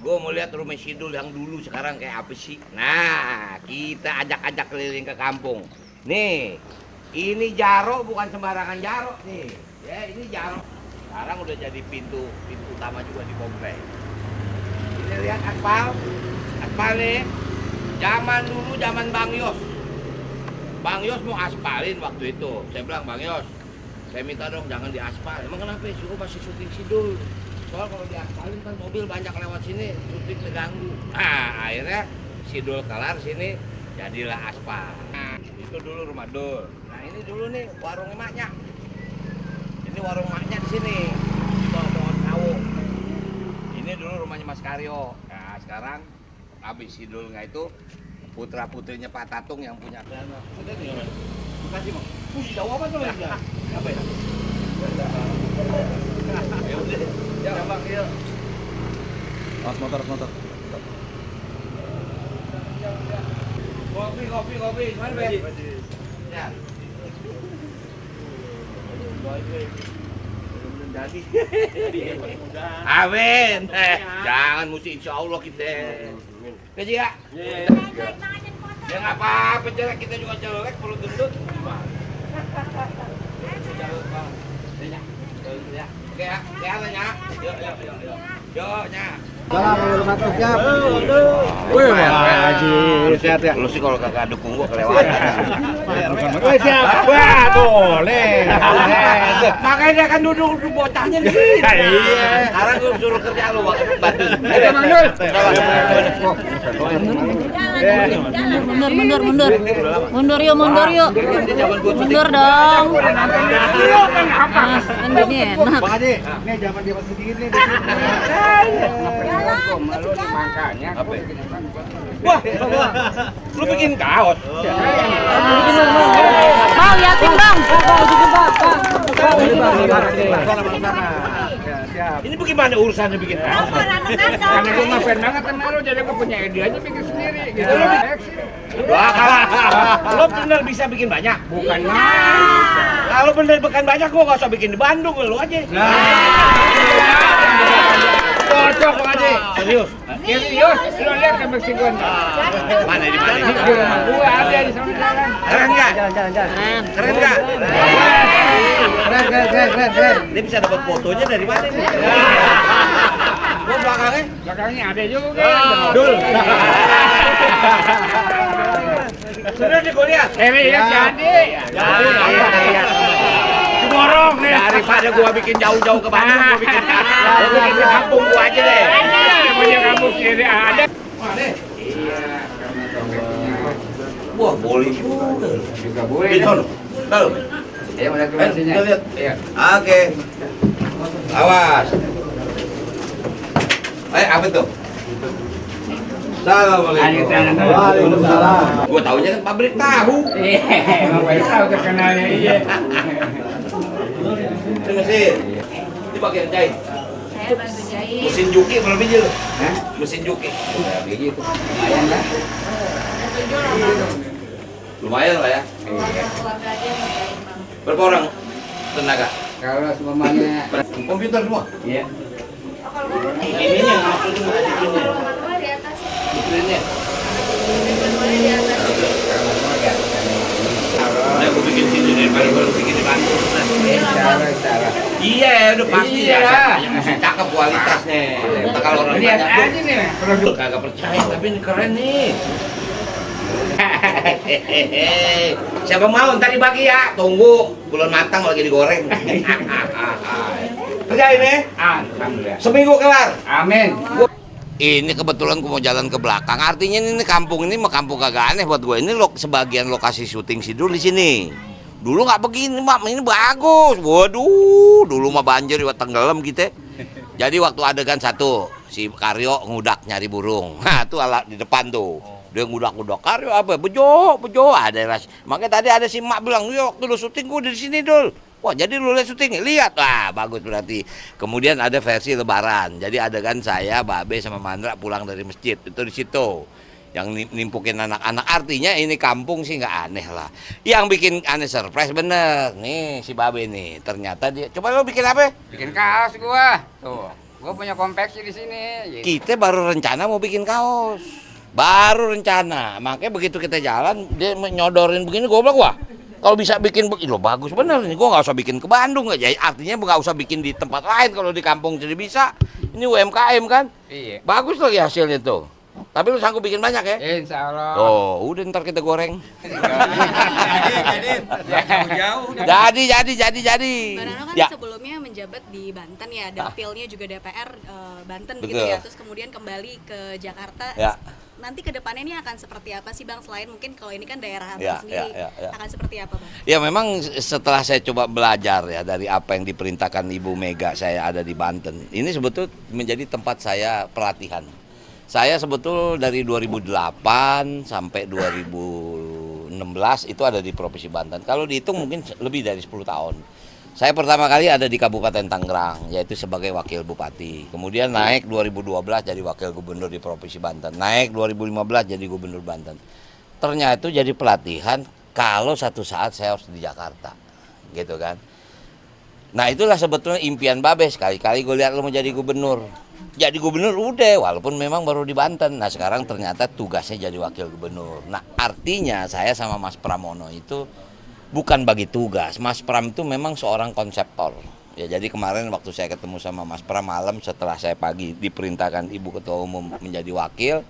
Gue mau lihat rumah Sidul yang dulu sekarang kayak apa sih. Nah, kita ajak-ajak keliling ke kampung. Nih, ini Jaro bukan sembarangan Jaro nih. Ya, ini Jaro. Sekarang udah jadi pintu utama juga di komplek. Ini lihat aspal nih. Zaman dulu zaman Bang Yos. Bang Yos mau aspalin waktu itu. Saya bilang, Bang Yos, saya minta dong jangan diaspal. Emang kenapa? Suruh masih syuting Sidul. Soal kalau diaspalin kan mobil banyak lewat sini, syuting terganggu. Nah, akhirnya Sidul kelar sini, jadilah aspal. Nah, itu dulu rumah Dul. Nah, ini dulu nih warung emaknya. Ini warung emaknya di sini. Di bawah pohon sawo. Ini dulu rumahnya Mas Karyo. Nah, sekarang habis Sidulnya itu putra-putrinya Pak Tatung yang punya dana. Ada nih, Mas. Makasih, Bang. Jauh apa tuh lagi? Apa ya? Ya udah. Ya, Bang, yuk. Motor. Kopi. Mana, Be? Ya. Jadi. Amin. Jangan mesti insya Allah kita. Gaji ya? Ya nggak apa-apa, jelek kita juga jelek, perlu gendut. Ya. Oke ya, ya. Yuk, nya. Salam warahmatullahi siap. Wih, Haji. Sehat ya. Lu sih kalau kagak dukung gua kelewatan. Wih, siap. Wah, boleh. Makanya dia kan duduk bocahnya di sini. Iya. Sekarang gua suruh kerja lu bantu. Ayo, Mang Dul. Mundur yuk. Mundur dong. Kan gini enak. Bang Haji, nih zaman dia masih sedikit nih. Wah, lu bikin kaos. Mau yakin bang? Ini bagaimana urusannya bikin kaos? Karena gue ngefans banget sama lo, jadi gue punya ide aja bikin sendiri gitu. Wah, kalau lo bener bisa bikin banyak? Bukan Kalau bener bikin banyak, gua nggak usah bikin di Bandung, lo aja. cocok Bang Haji. Serius? Serius, lo lihat kan bersih gue. Mana di mana? Di rumah gue ada di sana jalan. Keren nggak? Keren nggak? Keren. Dia bisa dapat fotonya dari mana nih? Gua belakangnya? Belakangnya ada juga. Dul. Sudah nih gua lihat. Lihat jadi. Borong nih. Daripada gua bikin jauh-jauh ke Bandung, gua bikin di kampung gua aja deh. Punya kampung sendiri ada. Mana? Wah, boleh juga. Juga boleh. Di sana. Tahu? Ya, udah kemasinya. Kita lihat. Iya. Oke. Awas. Apa tuh? Assalamualaikum. Waalaikumsalam. Gua taunya kan pabrik tahu. Iya, emang banyak tahu terkenalnya iya. Ini mesin. Ini bagian jahit. Saya bantu jahit. Mesin juki berapa biji lu? Hah? Mesin juki. Udah begitu. Lumayan lah. Lumayan lah ya. Iya. Keluarga aja yang jahit bang. Berapa orang tenaga? Kalau semuanya Komputer semua. iya. Ininya maksudnya Manual di atas. mesinnya. Manualnya di atas. Nah, aku bikin sini daripada baru bikin di Bandung. Cara. Iya, udah pasti Iya. ya. Yang mesti cakep kualitasnya. Nah, kalau orang Lihat banyak aja nih produk. kagak percaya, tapi ini keren nih. Siapa mau ntar dibagi ya? Tunggu, bulan matang lagi digoreng. Kerjain ya? Alhamdulillah. Seminggu kelar. Amin. Ini kebetulan gue mau jalan ke belakang. Artinya ini kampung ini mah kampung kagak aneh buat gue. Ini sebagian lokasi syuting Sidul di sini. Dulu nggak begini, Mak. Ini bagus. Waduh, dulu mah banjir buat tenggelam kita. Jadi waktu adegan satu, si Karyo ngudak nyari burung. Nah, itu alat di depan tuh. Dia ngudak-ngudak Karyo apa? Bejo. Ada ras. Makanya tadi ada si Mak bilang, "Yuk, waktu lu syuting gue di sini, Dul." Wah, jadi lu lihat syuting, lihat. Wah, bagus berarti. Kemudian ada versi lebaran. Jadi adegan saya, Babe sama Mandra pulang dari masjid. Itu di situ. Yang nimpukin anak-anak. Artinya ini kampung sih nggak aneh lah. Yang bikin aneh surprise bener. Nih si Babe nih. Ternyata dia, coba lu bikin apa? Bikin kaos gua. Tuh. Gua punya konveksi di sini. Gitu. Kita baru rencana mau bikin kaos. Baru rencana. Makanya begitu kita jalan, dia nyodorin begini, gue bilang, wah, kalau bisa bikin begini, loh bagus bener nih. Gue nggak usah bikin ke Bandung, nggak jadi. Artinya nggak usah bikin di tempat lain kalau di kampung jadi bisa. Ini UMKM kan? Iya. Bagus lagi hasilnya tuh. Tapi lu sanggup bikin banyak ya? Insya Allah. Oh, udah ntar kita goreng. Jadi. Jadi. Mbak Nano kan Ya. sebelumnya menjabat di Banten ya, dapilnya juga DPR Banten Betul. gitu ya, terus kemudian kembali ke Jakarta. Ya. Nanti ke depannya ini akan seperti apa sih Bang? Selain mungkin kalau ini kan daerah Ya, Abang sendiri, ya. akan seperti apa Bang? Ya memang setelah saya coba belajar ya dari apa yang diperintahkan Ibu Mega, saya ada di Banten. Ini sebetulnya menjadi tempat saya pelatihan. Saya sebetul dari 2008 sampai 2016 itu ada di Provinsi Banten. Kalau dihitung mungkin lebih dari 10 tahun. Saya pertama kali ada di Kabupaten Tangerang, yaitu sebagai wakil bupati. Kemudian naik 2012 jadi wakil gubernur di Provinsi Banten. Naik 2015 jadi gubernur Banten. Ternyata itu jadi pelatihan kalau satu saat saya harus di Jakarta. Gitu kan. Nah itulah sebetulnya impian Babe. Sekali-kali gue lihat lo mau jadi gubernur. Jadi gubernur udah, walaupun memang baru di Banten. Nah sekarang ternyata tugasnya jadi wakil gubernur. Nah artinya saya sama Mas Pramono itu bukan bagi tugas. Mas Pram itu memang seorang konseptor. Ya jadi kemarin waktu saya ketemu sama Mas Pram malam setelah saya pagi diperintahkan Ibu Ketua Umum menjadi wakil,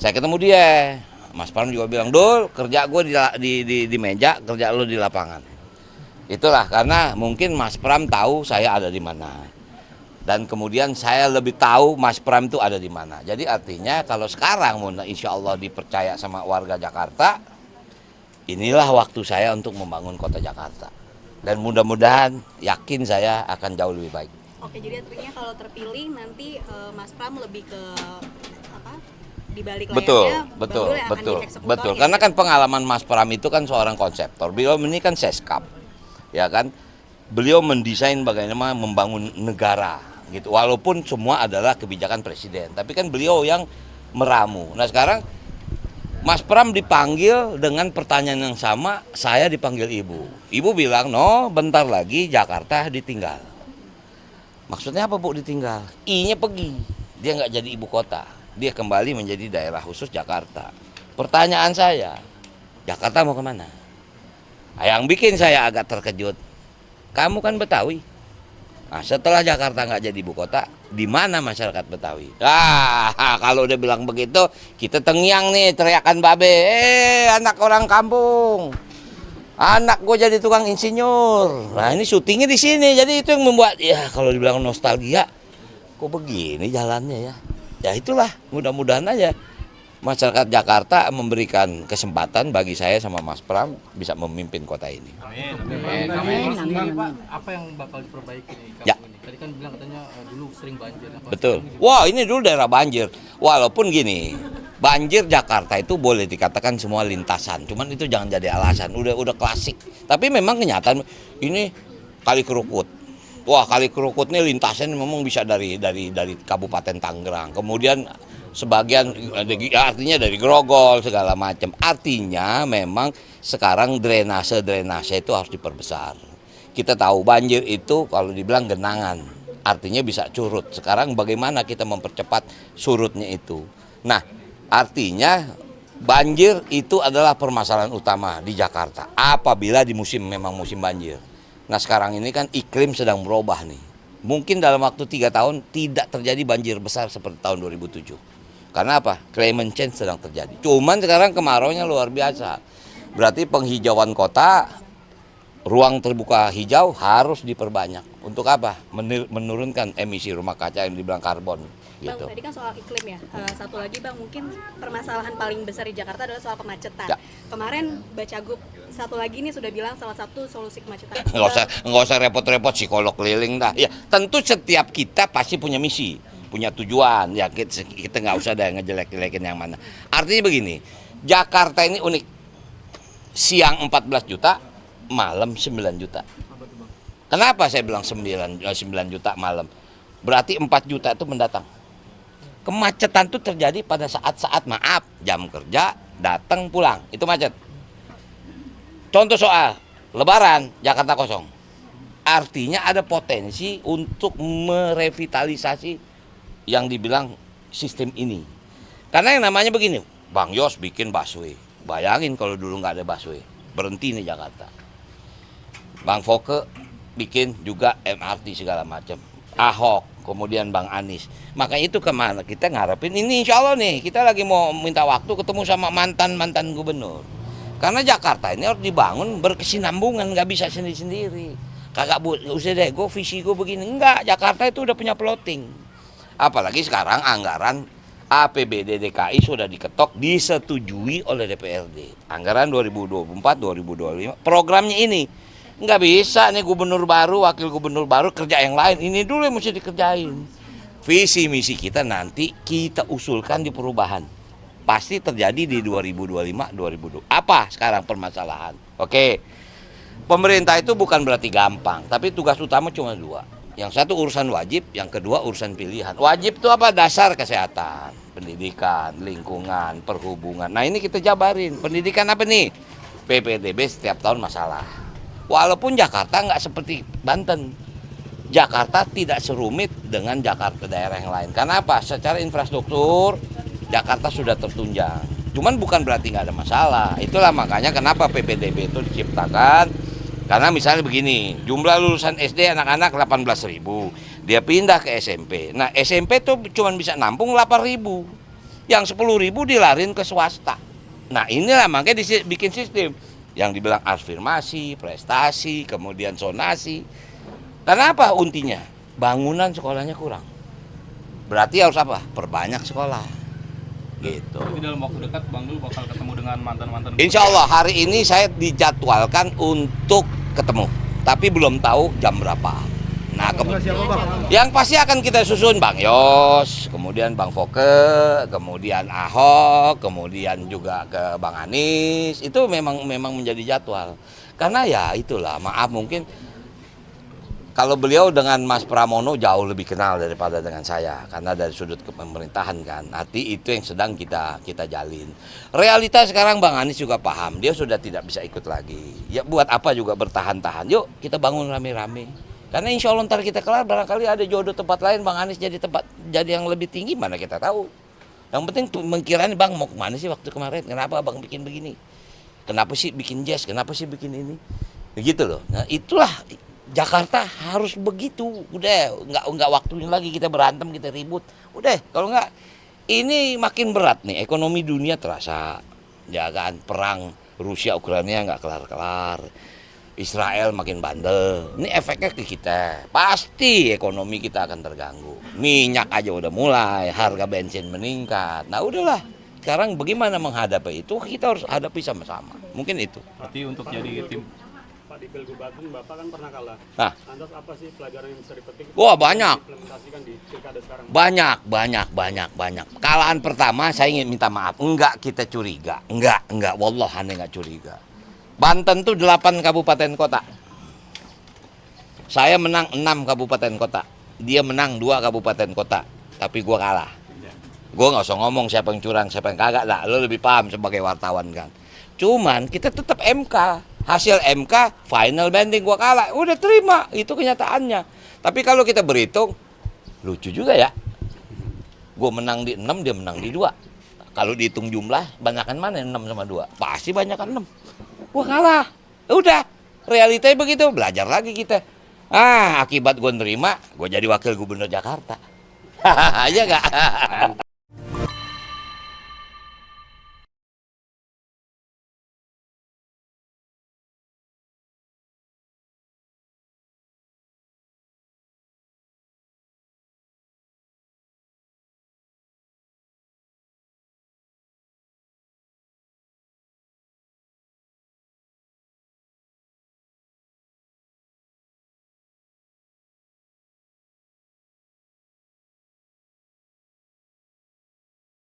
saya ketemu dia. Mas Pram juga bilang, Dul, kerja gue di meja, kerja lo di lapangan. Itulah karena mungkin Mas Pram tahu saya ada di mana. Dan kemudian saya lebih tahu Mas Pram itu ada di mana. Jadi artinya kalau sekarang insya Allah dipercaya sama warga Jakarta, inilah waktu saya untuk membangun kota Jakarta. Dan mudah-mudahan yakin saya akan jauh lebih baik. Oke, jadi artinya kalau terpilih nanti Mas Pram lebih ke apa? Di balik layarnya Bang Dul yang akan jadi eksekutornya. Betul. Karena kan pengalaman Mas Pram itu kan seorang konseptor. Beliau ini kan seskap. Ya kan? Beliau mendesain bagaimana membangun negara gitu. Walaupun semua adalah kebijakan presiden, tapi kan beliau yang meramu. Nah, sekarang Mas Pram dipanggil dengan pertanyaan yang sama, saya dipanggil Ibu. Ibu bilang, no, bentar lagi Jakarta ditinggal. Maksudnya apa Bu ditinggal? I-nya pergi, dia nggak jadi ibu kota. Dia kembali menjadi daerah khusus Jakarta. Pertanyaan saya, Jakarta mau kemana? Nah, yang bikin saya agak terkejut, kamu kan Betawi. Nah, setelah Jakarta nggak jadi ibu kota, di mana masyarakat Betawi? Kalau udah bilang begitu, kita tengyang nih teriakan Babe, anak orang kampung, anak gue jadi tukang insinyur. Nah ini syutingnya di sini, jadi itu yang membuat ya kalau dibilang nostalgia, kok begini jalannya ya? Ya itulah, mudah-mudahan aja masyarakat Jakarta memberikan kesempatan bagi saya sama Mas Pram bisa memimpin kota ini. Amin. Pak, apa yang bakal diperbaiki nih kampung Ya. ini? Tadi kan bilang katanya dulu sering banjir. Apa Betul. sekarang Wah ini dulu daerah banjir. Walaupun gini, banjir Jakarta itu boleh dikatakan semua lintasan. Cuman itu jangan jadi alasan. Udah klasik. Tapi memang kenyataan ini Kali Kerukut. Wah Kali Kerukut ini lintasan memang bisa dari Kabupaten Tangerang. Kemudian sebagian artinya dari Grogol segala macam. Artinya memang sekarang drainase itu harus diperbesar. Kita tahu banjir itu kalau dibilang genangan, artinya bisa curut. Sekarang bagaimana kita mempercepat surutnya itu? Nah, artinya banjir itu adalah permasalahan utama di Jakarta. Apabila di memang musim banjir. Nah, sekarang ini kan iklim sedang berubah nih. Mungkin dalam waktu 3 tahun tidak terjadi banjir besar seperti tahun 2007. Karena apa? Climate change sedang terjadi. Cuman sekarang kemaraunya luar biasa. Berarti penghijauan kota, ruang terbuka hijau harus diperbanyak. Untuk apa? Menurunkan emisi rumah kaca yang dibilang karbon. Bang, Gitu. tadi kan soal iklim ya. Satu lagi Bang, mungkin permasalahan paling besar di Jakarta adalah soal kemacetan. Ya. Kemarin Bacagup satu lagi nih sudah bilang salah satu solusi kemacetan. Nggak usah repot-repot psikolog keliling dah. Ya, tentu setiap kita pasti punya misi, punya tujuan. Ya kita nggak usah dah ngejelek-jelekin yang mana. Artinya begini, Jakarta ini unik. Siang 14 juta, malam 9 juta. Kenapa saya bilang 9 juta malam? Berarti 4 juta itu mendatang. Kemacetan itu terjadi pada saat-saat maaf, jam kerja, datang pulang, itu macet. Contoh soal Lebaran, Jakarta kosong. Artinya ada potensi untuk merevitalisasi yang dibilang sistem ini. Karena yang namanya begini, Bang Yos bikin busway. Bayangin kalau dulu nggak ada busway, berhenti nih Jakarta. Bang Foke bikin juga MRT segala macam. Ahok, kemudian Bang Anies. Makanya itu kemana kita ngarepin ini, insya Allah nih kita lagi mau minta waktu ketemu sama mantan gubernur. Karena Jakarta ini harus dibangun berkesinambungan, nggak bisa sendiri-sendiri. Kagak usah deh, gue visi gue begini. Enggak, Jakarta itu udah punya plotting. Apalagi sekarang anggaran APBD DKI sudah diketok, disetujui oleh DPRD. Anggaran 2024-2025, programnya ini. Nggak bisa nih gubernur baru, wakil gubernur baru kerja yang lain. Ini dulu yang mesti dikerjain. Visi misi kita nanti kita usulkan di perubahan. Pasti terjadi di 2025-2020. Apa sekarang permasalahan? Oke, pemerintah itu bukan berarti gampang, tapi tugas utama cuma dua. Yang satu urusan wajib, yang kedua urusan pilihan. Wajib itu apa? Dasar kesehatan, pendidikan, lingkungan, perhubungan. Nah ini kita jabarin. Pendidikan apa nih? PPDB setiap tahun masalah. Walaupun Jakarta nggak seperti Banten. Jakarta tidak serumit dengan Jakarta daerah yang lain. Karena apa? Secara infrastruktur, Jakarta sudah tertunjang. Cuman bukan berarti nggak ada masalah. Itulah makanya kenapa PPDB itu diciptakan. Karena misalnya begini, jumlah lulusan SD anak-anak 18.000. Dia pindah ke SMP. Nah SMP tuh cuma bisa nampung 8.000. Yang 10.000 dilarin ke swasta. Nah inilah makanya dibikin sistem. Yang dibilang afirmasi, prestasi, kemudian zonasi. Karena apa untinya? Bangunan sekolahnya kurang. Berarti harus apa? Perbanyak sekolah. Gitu. Tapi dalam waktu dekat Bang Dul bakal ketemu dengan mantan-mantan. Insya Allah hari ini saya dijadwalkan untuk ketemu. Tapi belum tahu jam berapa. Nah, yang pasti akan kita susun Bang Yos, kemudian Bang Foke, kemudian Ahok, kemudian juga ke Bang Anies. Itu memang menjadi jadwal. Karena ya itulah, maaf mungkin kalau beliau dengan Mas Pramono jauh lebih kenal daripada dengan saya. Karena dari sudut pemerintahan kan. Arti itu yang sedang kita jalin. Realita sekarang Bang Anies juga paham. Dia sudah tidak bisa ikut lagi. Ya buat apa juga bertahan-tahan. Yuk kita bangun rame-rame. Karena insya Allah ntar kita kelar barangkali ada jodoh tempat lain Bang Anies jadi yang lebih tinggi mana kita tahu. Yang penting mengkiranya Bang mau kemana sih waktu kemarin? Kenapa Bang bikin begini? Kenapa sih bikin jazz? Kenapa sih bikin ini? Begitu loh. Nah itulah Jakarta harus begitu. Udah nggak waktunya lagi kita berantem, kita ribut. Udah kalau nggak ini makin berat nih. Ekonomi dunia terasa. Ya kan perang Rusia Ukraina nggak kelar-kelar. Israel makin bandel, ini efeknya ke kita. Pasti ekonomi kita akan terganggu. Minyak aja udah mulai, harga bensin meningkat. Nah udahlah, sekarang bagaimana menghadapi itu, kita harus hadapi sama-sama. Mungkin itu. Berarti untuk jadi tim Pak di Pilgub Banten Bapak kan pernah kalah. Nah. Lantas apa sih pelajaran yang bisa dipetik? Wah banyak. Implementasikan di pilkada sekarang. Banyak. Kalahan pertama saya ingin minta maaf. Enggak kita curiga. Enggak. Wallahan enggak curiga. Banten tuh 8 kabupaten kota. Saya menang 6 kabupaten kota. Dia menang 2 kabupaten kota. Tapi gua kalah. Gua nggak usah ngomong siapa yang curang, siapa yang kagak lah. Lo lebih paham sebagai wartawan kan. Cuman kita tetap MK. Hasil MK final banding gua kalah. Udah terima, itu kenyataannya. Tapi kalau kita berhitung lucu juga ya. Gua menang di 6, dia menang di 2. Kalau dihitung jumlah, banyakan mana 6 sama 2? Pasti banyakan 6. Wah kalah, udah realitanya begitu, belajar lagi kita. Akibat gue nerima, gue jadi wakil gubernur Jakarta. Aja gak?